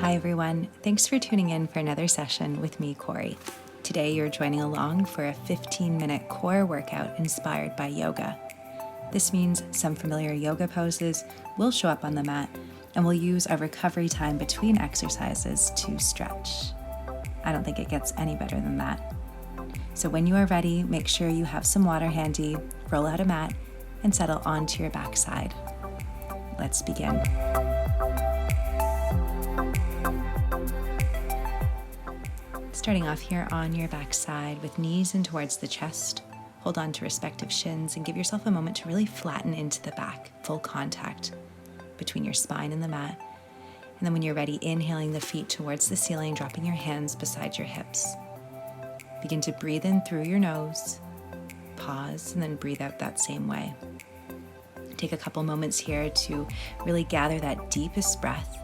Hi everyone, thanks for tuning in for another session with me, Korrie. Today you're joining along for a 15-minute core workout inspired by yoga. This means some familiar yoga poses will show up on the mat, and we'll use our recovery time between exercises to stretch. I don't think it gets any better than that. So when you are ready, make sure you have some water handy, roll out a mat, and settle onto your backside. Let's begin. Starting off here on your backside with knees in towards the chest. Hold on to respective shins and give yourself a moment to really flatten into the back, full contact between your spine and the mat. And then when you're ready, inhaling the feet towards the ceiling, dropping your hands beside your hips. Begin to breathe in through your nose, pause, and then breathe out that same way. Take a couple moments here to really gather that deepest breath,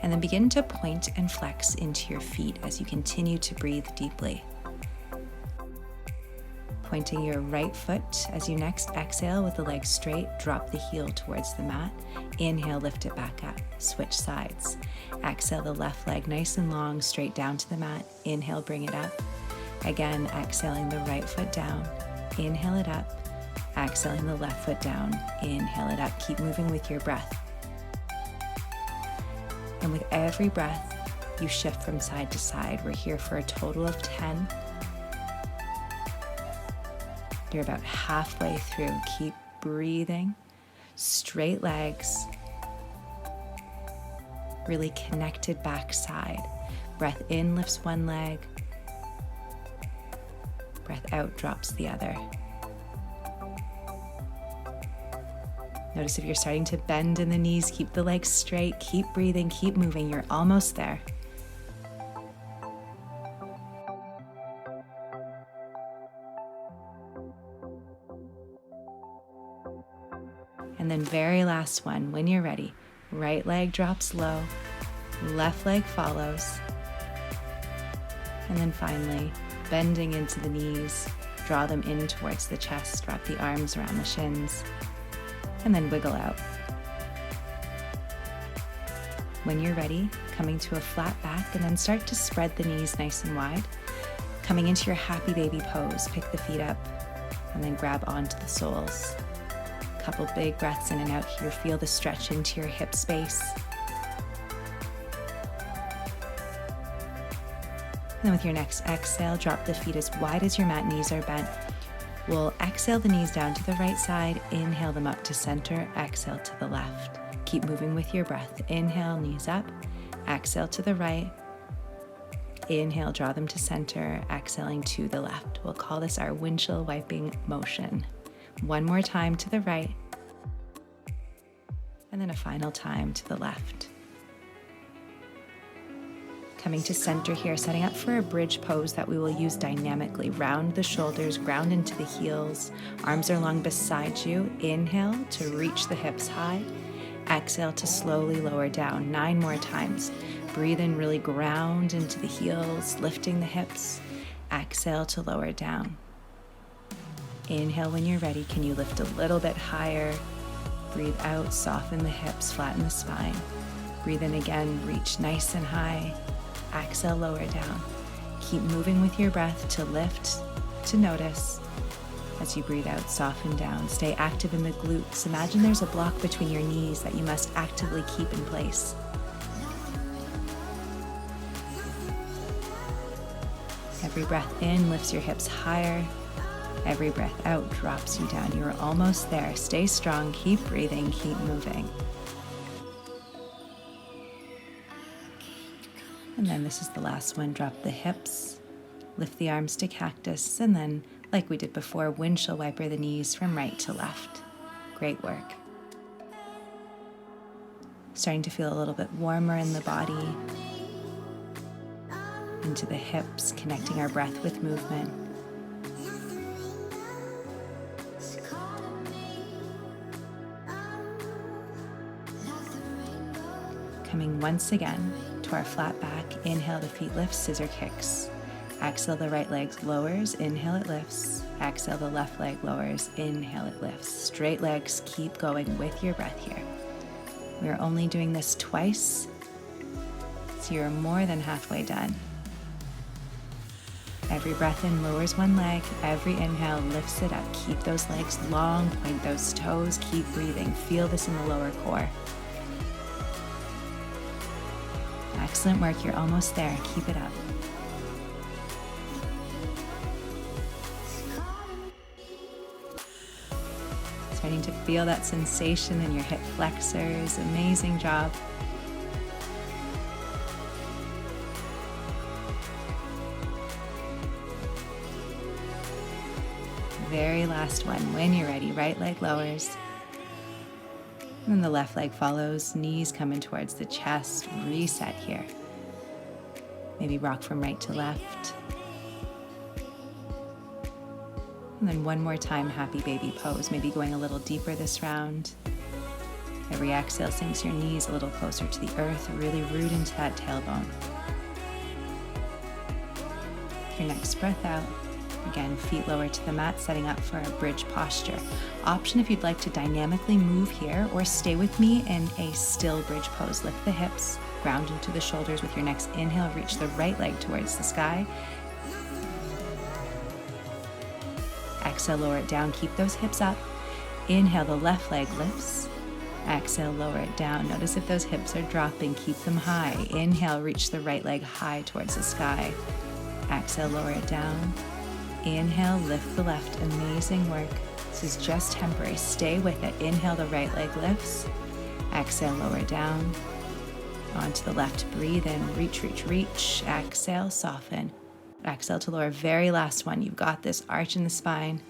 and then begin to point and flex into your feet as you continue to breathe deeply. Pointing your right foot as you next exhale with the leg straight, drop the heel towards the mat. Inhale, lift it back up, switch sides. Exhale the left leg nice and long, straight down to the mat. Inhale, bring it up. Again, exhaling the right foot down. Inhale it up. Exhaling the left foot down. Inhale it up. Keep moving with your breath. And with every breath, you shift from side to side. We're here for a total of 10. You're about halfway through. Keep breathing. Straight legs. Really connected backside. Breath in lifts one leg. Breath out drops the other. Notice if you're starting to bend in the knees, keep the legs straight, keep breathing, keep moving. You're almost there. And then very last one, when you're ready, right leg drops low, left leg follows. And then finally, bending into the knees, draw them in towards the chest, wrap the arms around the shins, and then wiggle out. When you're ready, coming to a flat back and then start to spread the knees nice and wide. Coming into your happy baby pose, pick the feet up and then grab onto the soles. Couple big breaths in and out here, feel the stretch into your hip space. And then with your next exhale, drop the feet as wide as your mat, knees are bent. We'll exhale the knees down to the right side, inhale them up to center, exhale to the left. Keep moving with your breath. Inhale, knees up, exhale to the right. Inhale, draw them to center, exhaling to the left. We'll call this our windshield wiping motion. One more time to the right, and then a final time to the left. Coming to center here, setting up for a bridge pose that we will use dynamically. Round the shoulders, ground into the heels. Arms are long beside you. Inhale to reach the hips high. Exhale to slowly lower down. 9 more times. Breathe in, really ground into the heels, lifting the hips. Exhale to lower down. Inhale when you're ready. Can you lift a little bit higher? Breathe out, soften the hips, flatten the spine. Breathe in again, reach nice and high. Exhale, lower down. Keep moving with your breath to lift, to notice. As you breathe out, soften down. Stay active in the glutes. Imagine there's a block between your knees that you must actively keep in place. Every breath in lifts your hips higher. Every breath out drops you down. You're almost there. Stay strong, keep breathing, keep moving. And then this is the last one. Drop the hips, lift the arms to cactus, and then, like we did before, windshield wiper the knees from right to left. Great work. Starting to feel a little bit warmer in the body, into the hips, connecting our breath with movement. Coming once again to our flat back. Inhale, the feet lift, scissor kicks. Exhale, the right leg lowers. Inhale, it lifts. Exhale, the left leg lowers. Inhale, it lifts. Straight legs, keep going with your breath here. We are only doing this twice. So you're more than halfway done. Every breath in lowers one leg. Every inhale lifts it up. Keep those legs long, point those toes, keep breathing. Feel this in the lower core. Excellent work, you're almost there. Keep it up. Starting to feel that sensation in your hip flexors. Amazing job. Very last one. When you're ready, right leg lowers. And then the left leg follows, knees coming towards the chest. Reset here. Maybe rock from right to left. And then one more time, happy baby pose. Maybe going a little deeper this round. Every exhale sinks your knees a little closer to the earth. Really root into that tailbone. Your next breath out. Again, feet lower to the mat, setting up for a bridge posture. Option if you'd like to dynamically move here or stay with me in a still bridge pose. Lift the hips, ground into the shoulders with your next inhale. Reach the right leg towards the sky. Exhale, lower it down. Keep those hips up. Inhale, the left leg lifts. Exhale, lower it down. Notice if those hips are dropping. Keep them high. Inhale, reach the right leg high towards the sky. Exhale, lower it down. Inhale, lift the left. Amazing work. This is just temporary. Stay with it. Inhale, the right leg lifts. Exhale, lower down. Onto the left. Breathe in. Reach, reach, reach. Exhale, soften. Exhale to lower. Very last one. You've got this. Arch in the spine.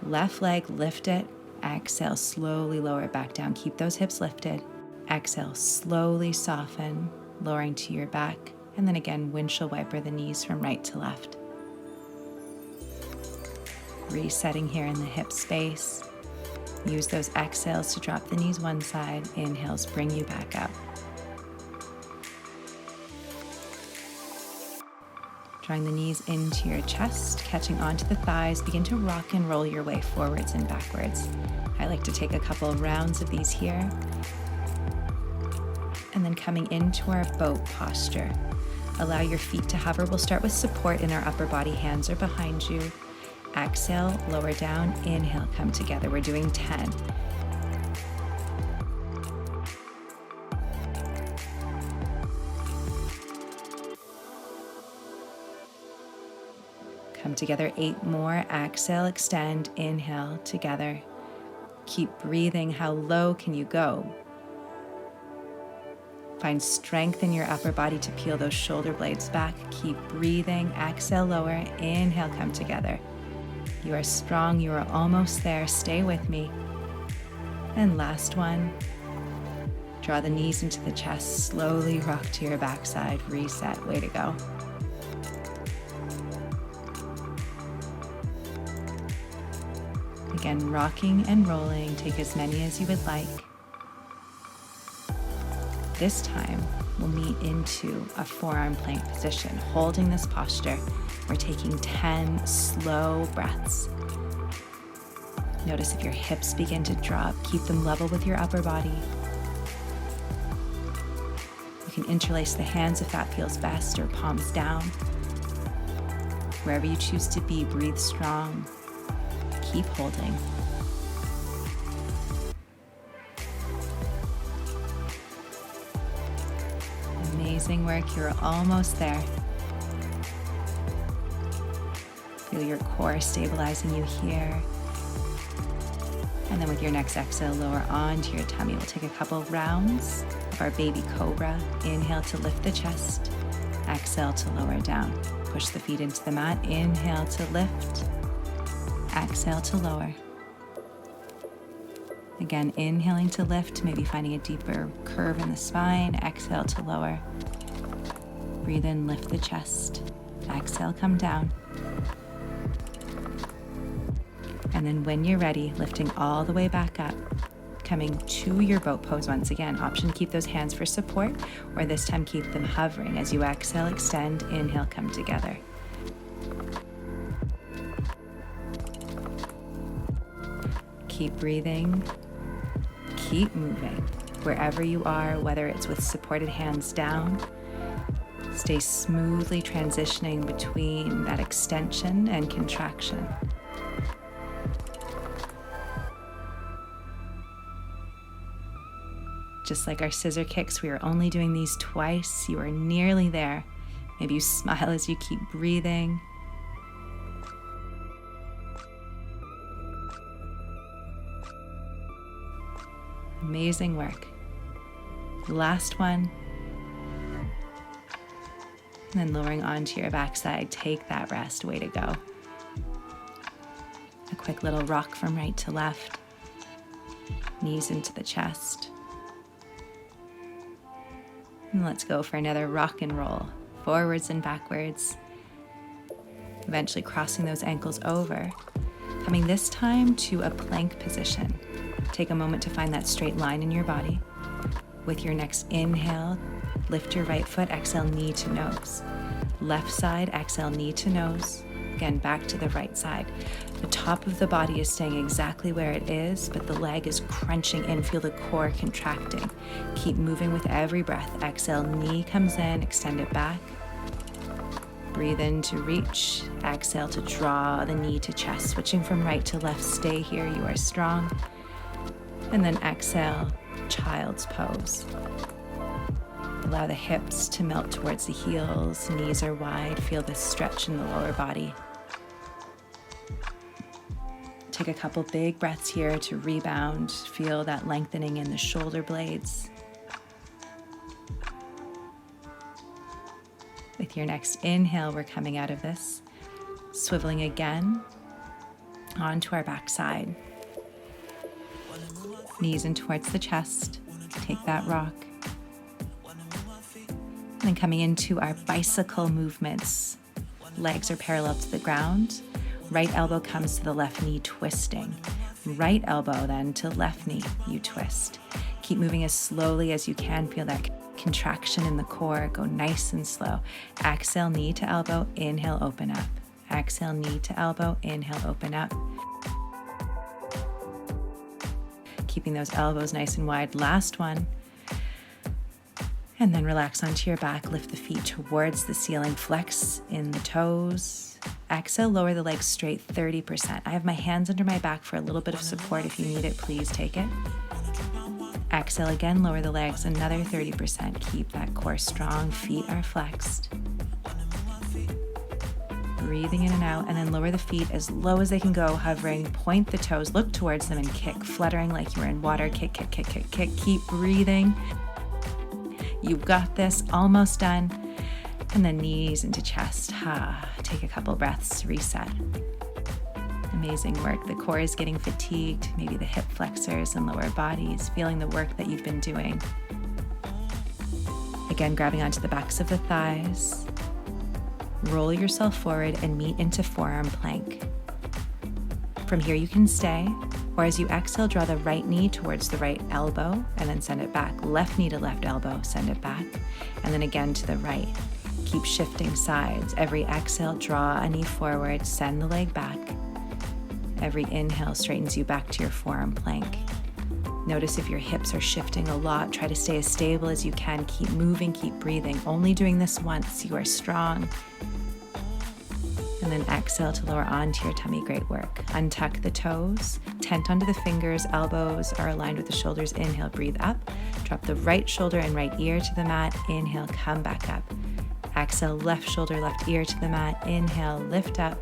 Left leg, lift it. Exhale, slowly lower it back down. Keep those hips lifted. Exhale, slowly soften, lowering to your back. And then again, windshield wiper the knees from right to left. Resetting here in the hip space. Use those exhales to drop the knees one side. Inhales bring you back up. Drawing the knees into your chest, catching onto the thighs. Begin to rock and roll your way forwards and backwards. I like to take a couple rounds of these here. And then coming into our boat posture. Allow your feet to hover. We'll start with support in our upper body. Hands are behind you. Exhale, lower down. Inhale, come together. We're doing 10. Come together, 8 more. Exhale, extend. Inhale, together. Keep breathing. How low can you go? Find strength in your upper body to peel those shoulder blades back. Keep breathing. Exhale, lower. Inhale, come together. You are strong. You are almost there. Stay with me. And last one. Draw the knees into the chest. Slowly rock to your backside. Reset. Way to go. Again, rocking and rolling. Take as many as you would like. This time, we'll meet into a forearm plank position. Holding this posture, we're taking 10 slow breaths. Notice if your hips begin to drop, keep them level with your upper body. You can interlace the hands if that feels best, or palms down. Wherever you choose to be, breathe strong. Keep holding. Amazing work. You're almost there. Feel your core stabilizing you here. And then with your next exhale, lower onto your tummy. We'll take a couple rounds of our baby cobra. Inhale to lift the chest. Exhale to lower down. Push the feet into the mat. Inhale to lift. Exhale to lower. Again, inhaling to lift, maybe finding a deeper curve in the spine. Exhale to lower. Breathe in, lift the chest. Exhale, come down. And then when you're ready, lifting all the way back up, coming to your boat pose once again. Option to keep those hands for support, or this time keep them hovering. As you exhale, extend. Inhale, come together. Keep breathing. Keep moving. Wherever you are, whether it's with supported hands down, stay smoothly transitioning between that extension and contraction. Just like our scissor kicks, we are only doing these twice. You are nearly there. Maybe you smile as you keep breathing. Amazing work. Last one. And then lowering onto your backside, take that rest. Way to go. A quick little rock from right to left. Knees into the chest. And let's go for another rock and roll, forwards and backwards. Eventually crossing those ankles over. Coming this time to a plank position. Take a moment to find that straight line in your body. With your next inhale, lift your right foot, exhale, knee to nose. Left side, exhale, knee to nose. Again, back to the right side. The top of the body is staying exactly where it is, but the leg is crunching in. Feel the core contracting. Keep moving with every breath. Exhale, knee comes in, extend it back. Breathe in to reach. Exhale to draw the knee to chest. Switching from right to left, stay here, you are strong. And then exhale, child's pose. Allow the hips to melt towards the heels, knees are wide, feel the stretch in the lower body. Take a couple big breaths here to rebound, feel that lengthening in the shoulder blades. With your next inhale, we're coming out of this, swiveling again onto our backside. Knees in towards the chest, take that rock. And then coming into our bicycle movements. Legs are parallel to the ground. Right elbow comes to the left knee, twisting. Right elbow then to left knee, you twist. Keep moving as slowly as you can. Feel that contraction in the core. Go nice and slow. Exhale, knee to elbow, inhale, open up. Exhale, knee to elbow, inhale, open up. Keeping those elbows nice and wide. Last one. And then relax onto your back, lift the feet towards the ceiling, flex in the toes. Exhale, lower the legs straight 30%. I have my hands under my back for a little bit of support. If you need it, please take it. Exhale again, lower the legs another 30%. Keep that core strong, feet are flexed. Breathing in and out, and then lower the feet as low as they can go, hovering, point the toes, look towards them and kick, fluttering like you're in water. Kick, kick, kick, kick, kick. Keep breathing. You've got this, almost done. And then knees into chest. Take a couple breaths, reset. Amazing work. The core is getting fatigued, maybe the hip flexors and lower bodies, feeling the work that you've been doing. Again, grabbing onto the backs of the thighs. Roll yourself forward and meet into forearm plank. From here you can stay, or as you exhale, draw the right knee towards the right elbow and then send it back. Left knee to left elbow, send it back. And then again to the right. Keep shifting sides. Every exhale, draw a knee forward, send the leg back. Every inhale straightens you back to your forearm plank. Notice if your hips are shifting a lot. Try to stay as stable as you can. Keep moving, keep breathing. Only doing this once. You are strong. And then exhale to lower onto your tummy. Great work. Untuck the toes. Tent onto the fingers. Elbows are aligned with the shoulders. Inhale, breathe up. Drop the right shoulder and right ear to the mat. Inhale, come back up. Exhale, left shoulder, left ear to the mat. Inhale, lift up.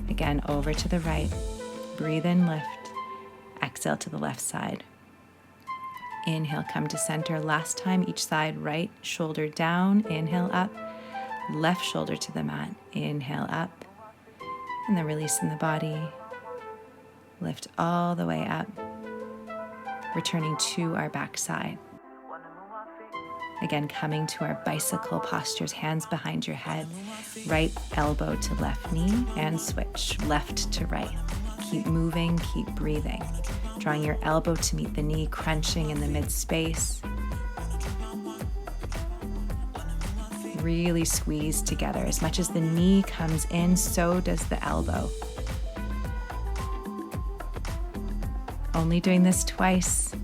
Again, over to the right. Breathe in, lift. Exhale to the left side. Inhale, come to center. Last time, each side, right shoulder down. Inhale, up. Left shoulder to the mat. Inhale, up. And then releasing the body. Lift all the way up. Returning to our back side. Again, coming to our bicycle postures, hands behind your head, right elbow to left knee, and switch, left to right. Keep moving, keep breathing. Drawing your elbow to meet the knee, crunching in the mid-space. Really squeeze together. As much as the knee comes in, so does the elbow. Only doing this twice.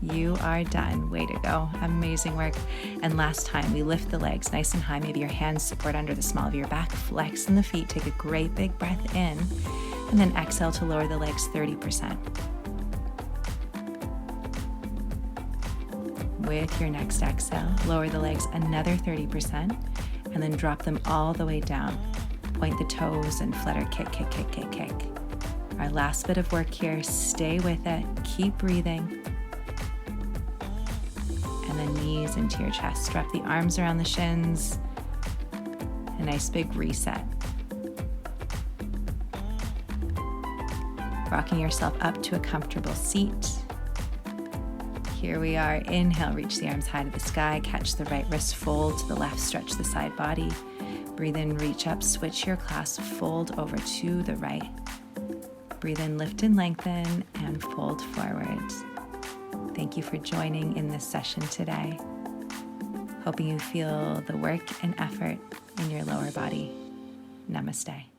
You are done. Way to go. Amazing work. And last time, we lift the legs nice and high. Maybe your hands support under the small of your back. Flex in the feet. Take a great big breath in. And then exhale to lower the legs 30%. With your next exhale, lower the legs another 30%. And then drop them all the way down. Point the toes and flutter kick, kick, kick, kick, kick. Our last bit of work here. Stay with it. Keep breathing. And then knees into your chest. Wrap the arms around the shins. A nice big reset. Rocking yourself up to a comfortable seat. Here we are. Inhale, reach the arms high to the sky. Catch the right wrist, fold to the left, stretch the side body. Breathe in, reach up, switch your clasp, fold over to the right. Breathe in, lift and lengthen, and fold forward. Thank you for joining in this session today. Hoping you feel the work and effort in your lower body. Namaste.